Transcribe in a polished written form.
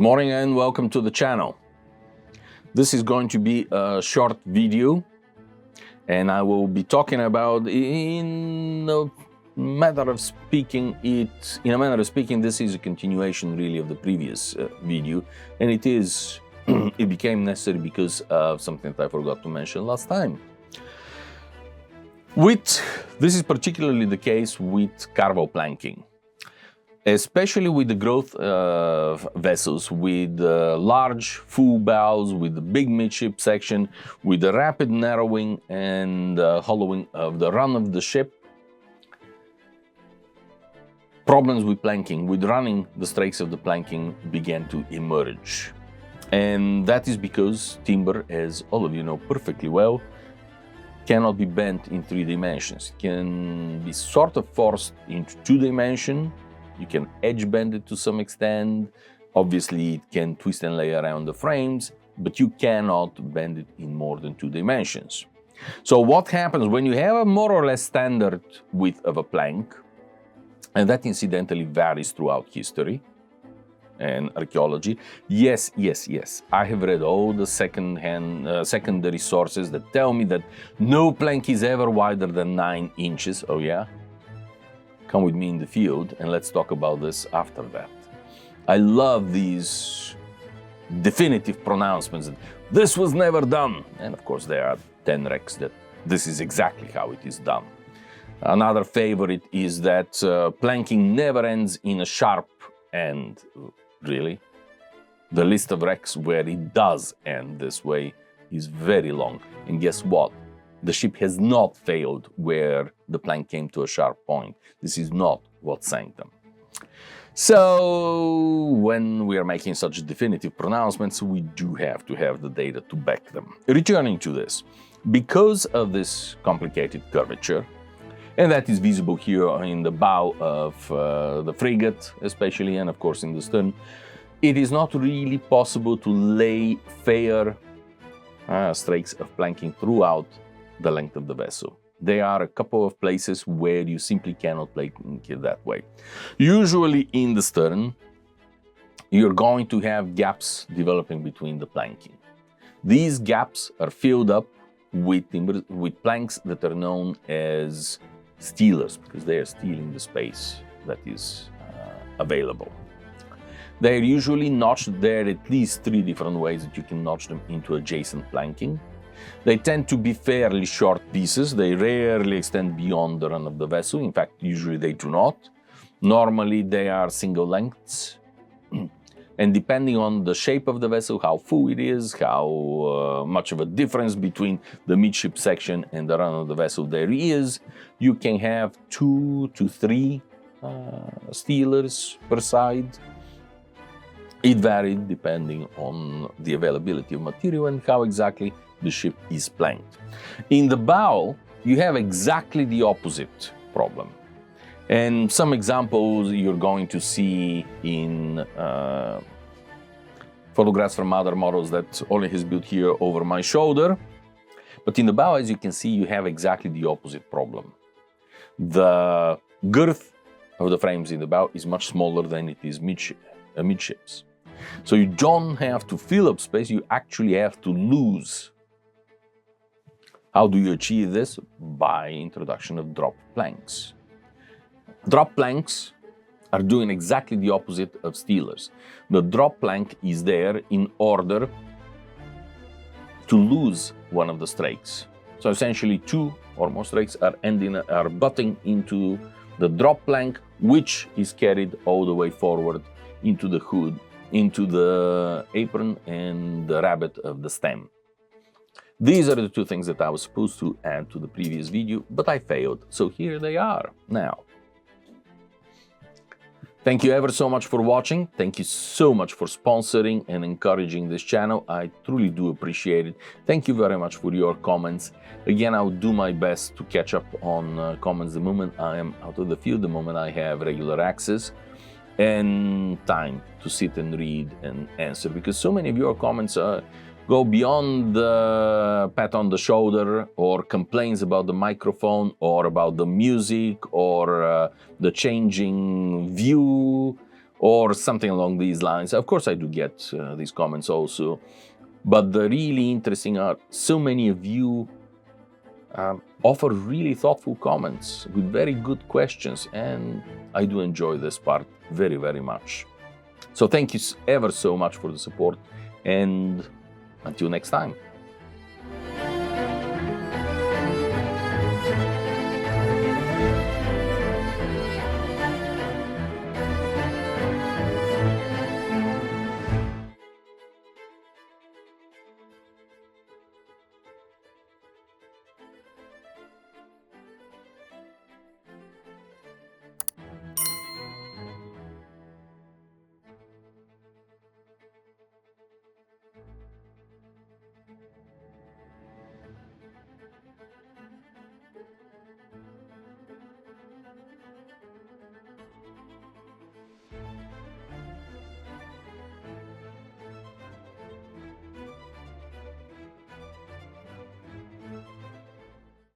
morning and welcome to the channel. This is going to be a short video and I will be talking about, in a manner of speaking, this is a continuation really of the previous video, and it became necessary because of something that I forgot to mention last time. This is particularly the case with carvel planking. Especially with the growth of vessels, with large full bows, with the big midship section, with the rapid narrowing and hollowing of the run of the ship. Problems with planking, with running the strakes of the planking began to emerge. And that is because timber, as all of you know perfectly well, cannot be bent in 3 dimensions. It can be sort of forced into 2 dimensions. You can edge bend it to some extent. Obviously, it can twist and lay around the frames, but you cannot bend it in more than 2 dimensions. So what happens when you have a more or less standard width of a plank, and that incidentally varies throughout history and archaeology. Yes, I have read all the secondary sources that tell me that no plank is ever wider than 9 inches. Oh yeah? Come with me in the field and let's talk about this after that. I love these definitive pronouncements that this was never done. And of course there are 10 wrecks that this is exactly how it is done. Another favorite is that planking never ends in a sharp end. Really? The list of wrecks where it does end this way is very long. And guess what? The ship has not failed where the plank came to a sharp point. This is not what sank them. So, when we are making such definitive pronouncements, we do have to have the data to back them. Returning to this, because of this complicated curvature, and that is visible here in the bow of the frigate, especially, and of course in the stern, it is not really possible to lay fair strakes of planking throughout the length of the vessel. There are a couple of places where you simply cannot plank it that way. Usually in the stern, you're going to have gaps developing between the planking. These gaps are filled up with planks that are known as stealers, because they are stealing the space that is available. They're usually notched. There are at least 3 different ways that you can notch them into adjacent planking. They tend to be fairly short pieces. They rarely extend beyond the run of the vessel. In fact, usually they do not. Normally they are single lengths. And depending on the shape of the vessel, how full it is, how much of a difference between the midship section and the run of the vessel there is, you can have 2 to 3 stealers per side. It varied depending on the availability of material and how exactly the ship is planked. In the bow, you have exactly the opposite problem. And some examples you're going to see in photographs from other models that Ole has built here over my shoulder. But in the bow, as you can see, you have exactly the opposite problem. The girth of the frames in the bow is much smaller than it is midships. So you don't have to fill up space, you actually have to lose. How do you achieve this? By introduction of drop planks. Drop planks are doing exactly the opposite of stealers. The drop plank is there in order to lose one of the strakes. So essentially 2 or more strakes are butting into the drop plank, which is carried all the way forward into the hood, into the apron and the rabbet of the stem. These are the 2 things that I was supposed to add to the previous video, but I failed. So here they are now. Thank you ever so much for watching. Thank you so much for sponsoring and encouraging this channel. I truly do appreciate it. Thank you very much for your comments. Again, I'll do my best to catch up on comments the moment I am out of the field, the moment I have regular access and time to sit and read and answer, because so many of your comments go beyond the pat on the shoulder or complaints about the microphone or about the music or the changing view or something along these lines. Of course, I do get these comments also, but the really interesting are so many of you offer really thoughtful comments with very good questions, and I do enjoy this part very, very much. So thank you ever so much for the support, and until next time.